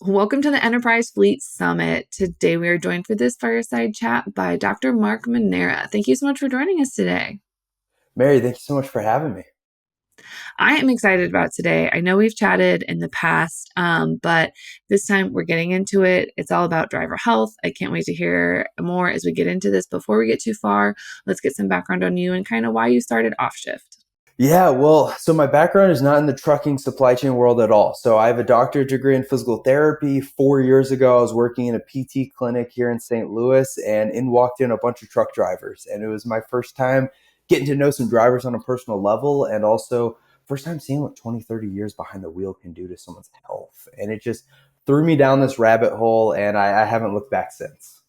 Welcome to the Enterprise Fleet Summit. Today we are joined for this fireside chat by Dr. Mark Manera. Thank you so much for joining us today. Mary, thank you so much for having me. I am excited about today. I know we've chatted in the past, but this time we're getting into it. It's all about driver health. I can't wait to hear more as we get into this. Before we get too far, let's get some background on you and kind of why you started Offshift. Yeah, well, so my background is not in the trucking supply chain world at all. So I have a doctorate degree in physical therapy. 4 years ago, I was working in a PT clinic here in St. Louis, and in walked in a bunch of truck drivers. And it was my first time getting to know some drivers on a personal level, and also first time seeing what 20, 30 years behind the wheel can do to someone's health. And it just threw me down this rabbit hole, and I haven't looked back since.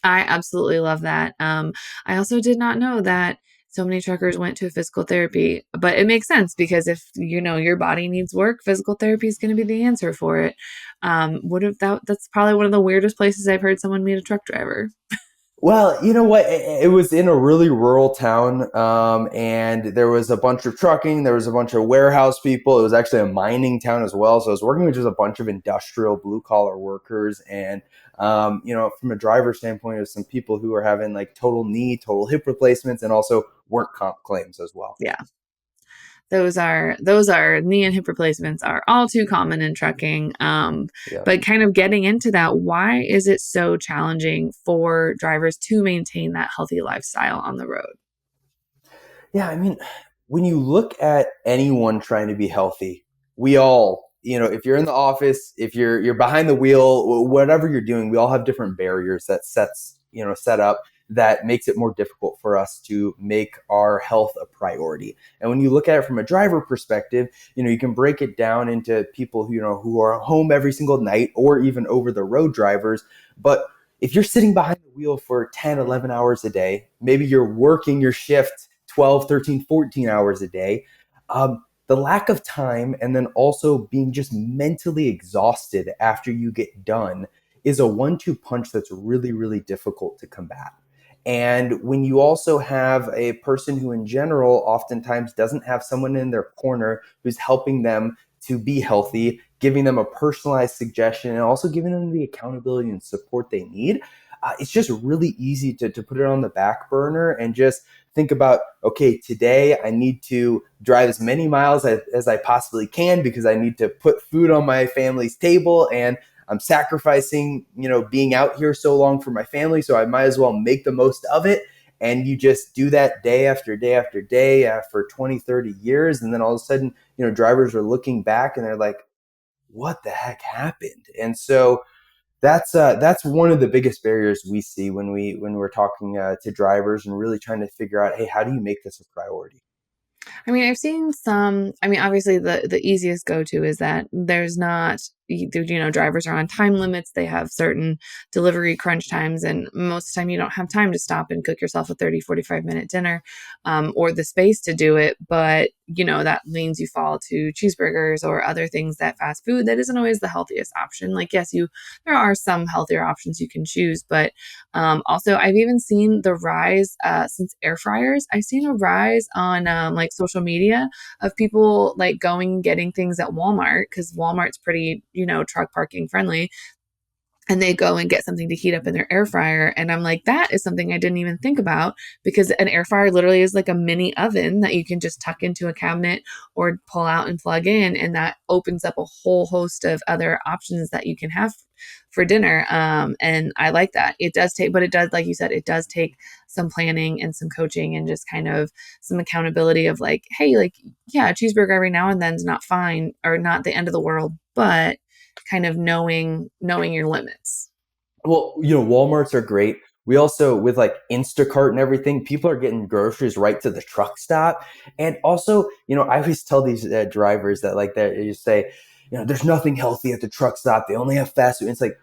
I absolutely love that. I also did not know that so many truckers went to physical therapy, but it makes sense because if you know your body needs work, physical therapy is going to be the answer for it. What if that's probably one of the weirdest places I've heard someone meet a truck driver. Well, you know what? It was in a really rural town, and there was a bunch of trucking. There was a bunch of warehouse people. It was actually a mining town as well. So I was working with just a bunch of industrial blue collar workers, and from a driver standpoint, there's some people who are having like total knee, total hip replacements, and also work comp claims as well. Yeah. Those are knee and hip replacements are all too common in trucking. Yeah. But kind of getting into that, why is it so challenging for drivers to maintain that healthy lifestyle on the road? Yeah, I mean, when you look at anyone trying to be healthy, we all, if you're in the office, if you're behind the wheel, whatever you're doing, we all have different barriers that set up that makes it more difficult for us to make our health a priority. And when you look at it from a driver perspective, you can break it down into people who are home every single night or even over the road drivers. But if you're sitting behind the wheel for 10, 11 hours a day, maybe you're working your shift 12, 13, 14 hours a day. The lack of time and then also being just mentally exhausted after you get done is a 1-2 punch that's really, really difficult to combat. And when you also have a person who, in general, oftentimes doesn't have someone in their corner who's helping them to be healthy, giving them a personalized suggestion, and also giving them the accountability and support they need, it's just really easy to put it on the back burner and just think about, okay, today I need to drive as many miles as I possibly can because I need to put food on my family's table, and I'm sacrificing, being out here so long for my family. So I might as well make the most of it. And you just do that day after day after day for 20, 30 years. And then all of a sudden, drivers are looking back and they're like, what the heck happened? And so that's one of the biggest barriers we see when we're talking to drivers and really trying to figure out, hey, how do you make this a priority? I mean, I've seen some. I mean, obviously, the easiest go to is that there's not, drivers are on time limits. They have certain delivery crunch times. And most of the time, you don't have time to stop and cook yourself a 30, 45-minute dinner or the space to do it. But, that means you fall to cheeseburgers or other things that fast food that isn't always the healthiest option. Like, yes, there are some healthier options you can choose, but also, I've even seen the rise since air fryers. I've seen a rise on like social media of people like going and getting things at Walmart because Walmart's pretty, truck parking friendly. And they go and get something to heat up in their air fryer. And I'm like, that is something I didn't even think about because an air fryer literally is like a mini oven that you can just tuck into a cabinet or pull out and plug in. And that opens up a whole host of other options that you can have for dinner. And I like that. It does take, but it does, like you said, it does take some planning and some coaching and just kind of some accountability of like, hey, like, yeah, a cheeseburger every now and then is not fine or not the end of the world, but kind of knowing your limits. Well, Walmarts are great. We also, with like Instacart and everything, people are getting groceries right to the truck stop. And also, I always tell these drivers that like that you say, there's nothing healthy at the truck stop. They only have fast food. And it's like,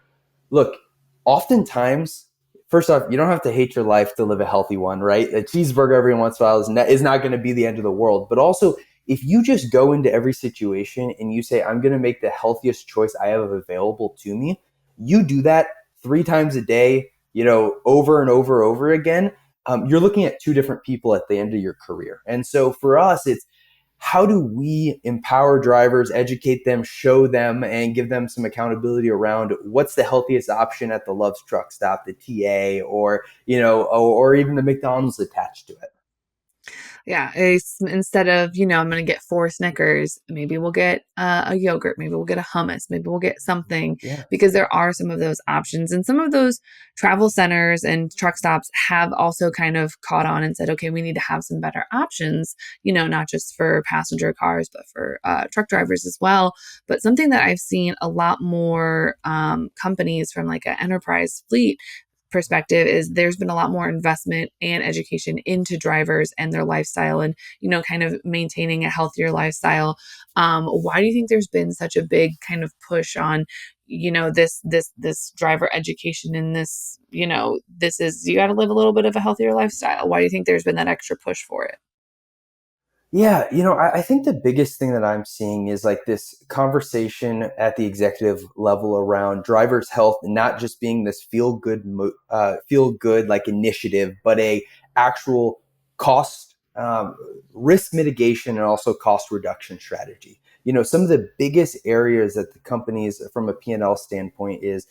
look, oftentimes, first off, you don't have to hate your life to live a healthy one, right? A cheeseburger every once in a while is not going to be the end of the world. But also, if you just go into every situation and you say, I'm going to make the healthiest choice I have available to me, you do that 3 times a day, over and over again. You're looking at 2 different people at the end of your career. And so for us, it's how do we empower drivers, educate them, show them, and give them some accountability around what's the healthiest option at the Love's truck stop, the TA, or or even the McDonald's attached to it? Yeah, instead of, I'm going to get four Snickers, maybe we'll get a yogurt, maybe we'll get a hummus, maybe we'll get something, Yeah. because there are some of those options. And some of those travel centers and truck stops have also kind of caught on and said, okay, we need to have some better options, not just for passenger cars, but for truck drivers as well. But something that I've seen a lot more companies from like an enterprise fleet perspective is there's been a lot more investment and education into drivers and their lifestyle, and kind of maintaining a healthier lifestyle. Why do you think there's been such a big kind of push on this driver education, and this is, you got to live a little bit of a healthier lifestyle? Why do you think there's been that extra push for it? Yeah, I think the biggest thing that I'm seeing is like this conversation at the executive level around drivers' health, not just being this feel good like initiative, but a actual cost, risk mitigation, and also cost reduction strategy. Some of the biggest areas that the companies, from a P&L standpoint, is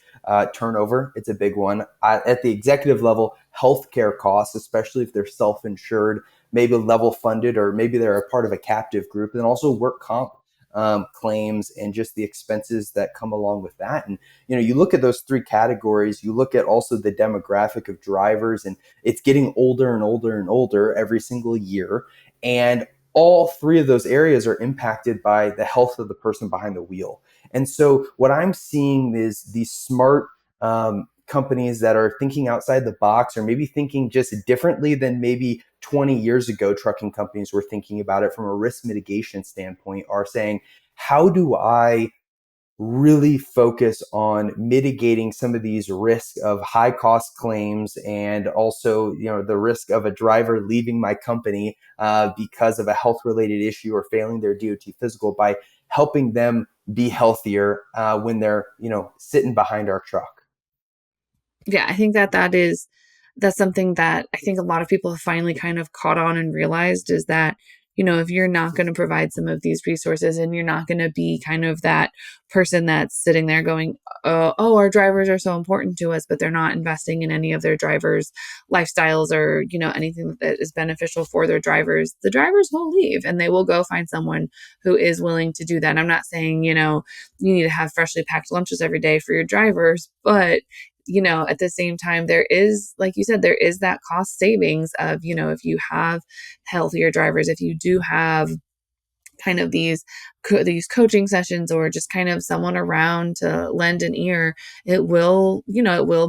turnover. It's a big one. At the executive level, healthcare costs, especially if they're self-insured, maybe level funded, or maybe they're a part of a captive group, and then also work comp claims and just the expenses that come along with that. And you look at those three categories. You look at also the demographic of drivers, and it's getting older and older and older every single year. And all three of those areas are impacted by the health of the person behind the wheel. And so what I'm seeing is these smart companies that are thinking outside the box, or maybe thinking just differently than maybe 20 years ago trucking companies were thinking about it from a risk mitigation standpoint, are saying, how do I really focus on mitigating some of these risks of high cost claims, and also the risk of a driver leaving my company because of a health related issue or failing their DOT physical, by helping them be healthier when they're sitting behind our truck. Yeah, I think that's something that I think a lot of people have finally kind of caught on and realized, is that, if you're not going to provide some of these resources, and you're not going to be kind of that person that's sitting there going, oh, our drivers are so important to us, but they're not investing in any of their drivers' lifestyles, or, anything that is beneficial for their drivers, the drivers will leave and they will go find someone who is willing to do that. And I'm not saying, you need to have freshly packed lunches every day for your drivers, but at the same time, there is, like you said, there is that cost savings of, if you have healthier drivers, if you do have kind of these coaching sessions, or just kind of someone around to lend an ear, it will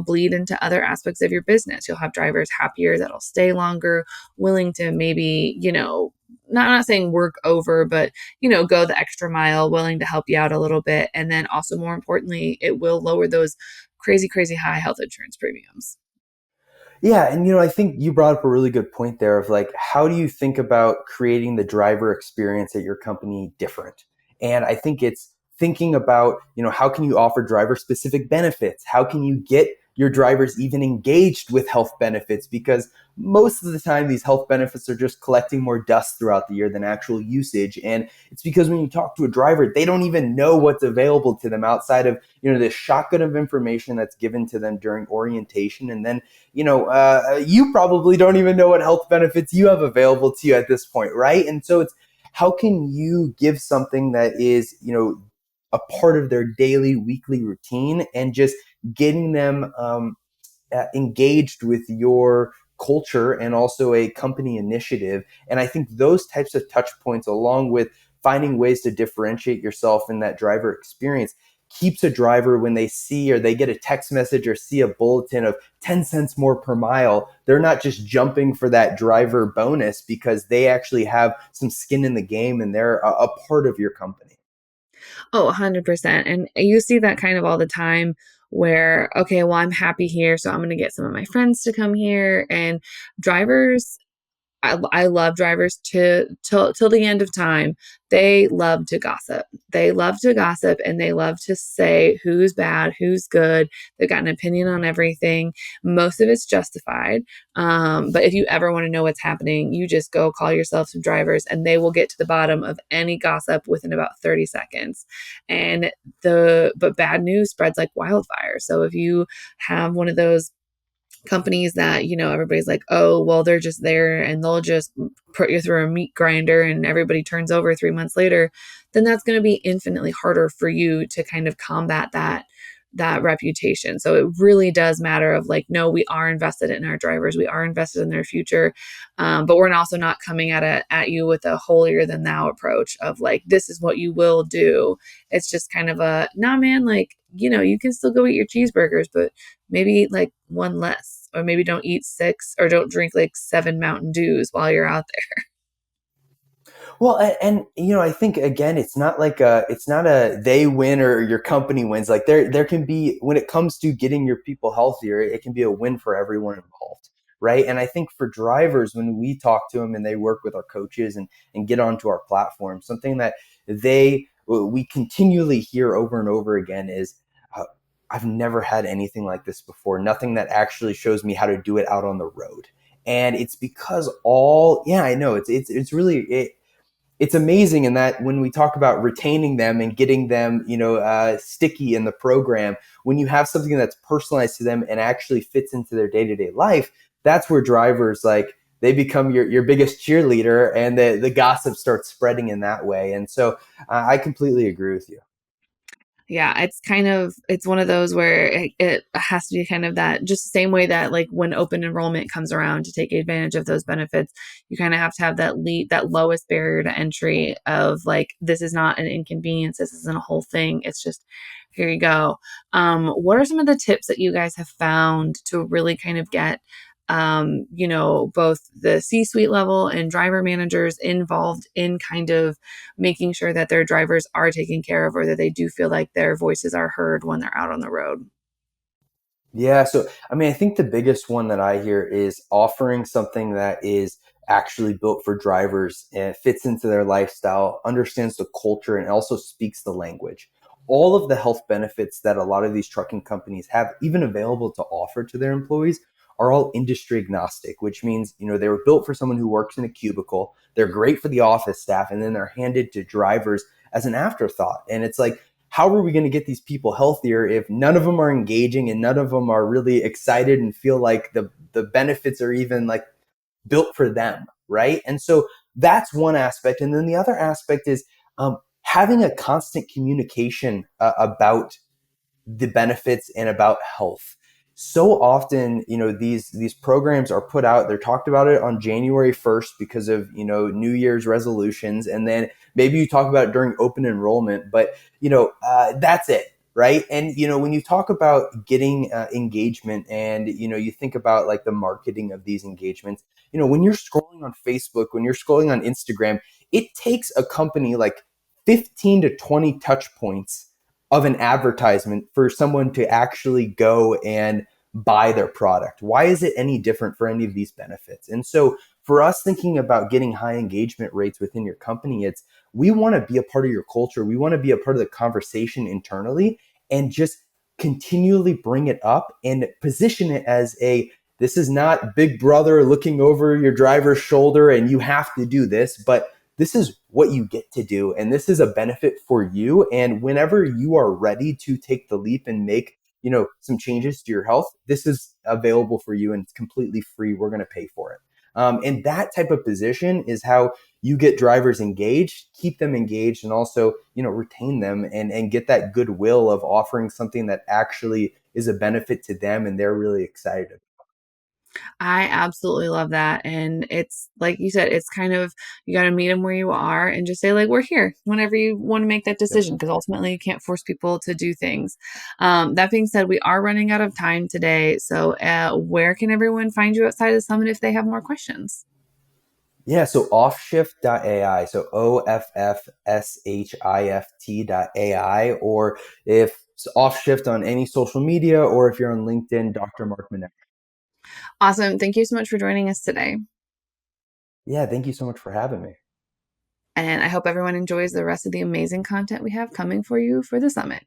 bleed into other aspects of your business. You'll have drivers happier, that'll stay longer, willing to maybe, not saying work over, but go the extra mile, willing to help you out a little bit. And then also, more importantly, it will lower those crazy, crazy high health insurance premiums. Yeah, and I think you brought up a really good point there of like, how do you think about creating the driver experience at your company different? And I think it's thinking about, how can you offer driver specific benefits? How can you get your drivers even engaged with health benefits? Because most of the time these health benefits are just collecting more dust throughout the year than actual usage. And it's because when you talk to a driver, they don't even know what's available to them outside of, this shotgun of information that's given to them during orientation. And then you probably don't even know what health benefits you have available to you at this point, right? And so it's, how can you give something that is, a part of their daily, weekly routine, and just getting them engaged with your culture and also a company initiative. And I think those types of touch points, along with finding ways to differentiate yourself in that driver experience, keeps a driver, when they see or they get a text message or see a bulletin of 10 cents more per mile, they're not just jumping for that driver bonus, because they actually have some skin in the game and they're a part of your company. Oh, 100%. And you see that kind of all the time, where, okay, well, I'm happy here, so I'm going to get some of my friends to come here. And drivers, I love drivers to till the end of time. They love to gossip. They love to gossip and they love to say who's bad, who's good. They've got an opinion on everything. Most of it's justified. But if you ever want to know what's happening, you just go call yourself some drivers and they will get to the bottom of any gossip within about 30 seconds. And but bad news spreads like wildfire. So if you have one of those companies that, everybody's like, oh, well, they're just there and they'll just put you through a meat grinder and everybody turns over 3 months later, then that's going to be infinitely harder for you to kind of combat that reputation. So it really does matter of like, no, we are invested in our drivers. We are invested in their future. But we're also not coming at you with a holier than thou approach of like, this is what you will do. It's just kind of a, nah, man, like, you can still go eat your cheeseburgers, but maybe eat like one less, or maybe don't eat six or don't drink like seven Mountain Dews while you're out there. Well, I think again, it's not a they win or your company wins. Like there can be, when it comes to getting your people healthier, it can be a win for everyone involved, right? And I think for drivers, when we talk to them and they work with our coaches and get onto our platform, something that we continually hear over and over again is, uh, I've never had anything like this before. Nothing that actually shows me how to do it out on the road. And it's because yeah, I know it's really it's amazing in that when we talk about retaining them and getting them, sticky in the program, when you have something that's personalized to them and actually fits into their day-to-day life, that's where drivers like they become your biggest cheerleader and the gossip starts spreading in that way. And so I completely agree with you. Yeah, it's one of those where it has to be kind of that, just the same way that like when open enrollment comes around to take advantage of those benefits, you kind of have to have that lowest barrier to entry of like, this is not an inconvenience, this isn't a whole thing, it's just here you go. What are some of the tips that you guys have found to really kind of get both the C-suite level and driver managers involved in kind of making sure that their drivers are taken care of, or that they do feel like their voices are heard when they're out on the road? Yeah, so I mean, I think the biggest one that I hear is offering something that is actually built for drivers and fits into their lifestyle, understands the culture, and also speaks the language. All of the health benefits that a lot of these trucking companies have, even available to offer to their employees, are all industry agnostic, which means, they were built for someone who works in a cubicle. They're great for the office staff, and then they're handed to drivers as an afterthought. And it's like, how are we going to get these people healthier if none of them are engaging and none of them are really excited and feel like the benefits are even like built for them, right? And so that's one aspect. And then the other aspect is having a constant communication about the benefits and about health. So often, these programs are put out, they're talked about it on January 1st because of, New Year's resolutions. And then maybe you talk about it during open enrollment, but, that's it. Right. And, when you talk about getting engagement and, you think about like the marketing of these engagements, when you're scrolling on Facebook, when you're scrolling on Instagram, it takes a company like 15 to 20 touch points of an advertisement for someone to actually go and buy their product. Why is it any different for any of these benefits? And so for us thinking about getting high engagement rates within your company, it's we want to be a part of your culture. We want to be a part of the conversation internally and just continually bring it up and position it as this is not big brother looking over your driver's shoulder and you have to do this, but this is what you get to do. And this is a benefit for you. And whenever you are ready to take the leap and make, some changes to your health, this is available for you and it's completely free. We're going to pay for it. And that type of position is how you get drivers engaged, keep them engaged, and also, retain them and get that goodwill of offering something that actually is a benefit to them and they're really excited. I absolutely love that. And it's like you said, it's kind of, you got to meet them where you are and just say, like, we're here whenever you want to make that Yep. decision, because ultimately you can't force people to do things. That being said, we are running out of time today. So, where can everyone find you outside of the summit if they have more questions? Yeah, so offshift.ai, so OFFSHIFT.ai, or if it's offshift on any social media, or if you're on LinkedIn, Dr. Mark Manera. Awesome. Thank you so much for joining us today. Yeah, thank you so much for having me. And I hope everyone enjoys the rest of the amazing content we have coming for you for the summit.